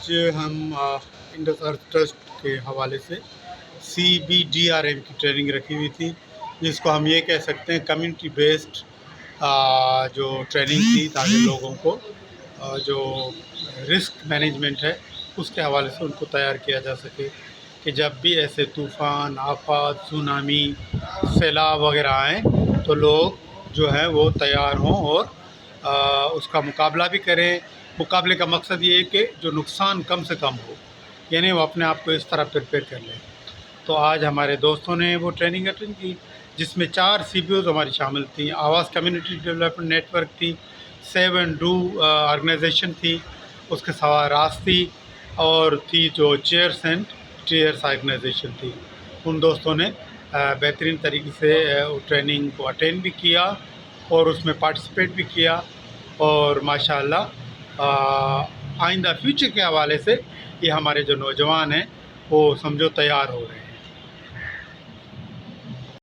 آج ہم انڈس ارتھ ٹرسٹ کے حوالے سے CBDRM کی ٹریننگ رکھی ہوئی تھی، جس کو ہم یہ کہہ سکتے ہیں کمیونٹی بیسڈ جو ٹریننگ تھی، تاکہ لوگوں کو جو رسک مینجمنٹ ہے اس کے حوالے سے ان کو تیار کیا جا سکے کہ جب بھی ایسے طوفان، آفات، سونامی، سیلاب وغیرہ آئیں تو لوگ جو ہیں وہ تیار ہوں اور اس کا مقابلہ بھی کریں۔ مقابلے کا مقصد یہ ہے کہ جو نقصان کم سے کم ہو، یعنی وہ اپنے آپ کو اس طرح پریپیئر کر لیں۔ تو آج ہمارے دوستوں نے وہ ٹریننگ اٹینڈ کی، جس میں 4 CBOs ہماری شامل تھیں۔ آواز کمیونٹی ڈیولپمنٹ نیٹ ورک تھی، سیو اینڈ ڈو آرگنائزیشن تھی، اس کے سوا راس تھی، اور تھی جو چیئرس اینڈ ٹیئرس آرگنائزیشن تھی۔ ان دوستوں نے بہترین طریقے سے ٹریننگ کو اٹینڈ بھی کیا اور اس میں پارٹیسپیٹ بھی کیا، اور ماشاءاللہ آئندہ فیوچر کے حوالے سے یہ ہمارے جو نوجوان ہیں وہ سمجھو تیار ہو رہے ہیں۔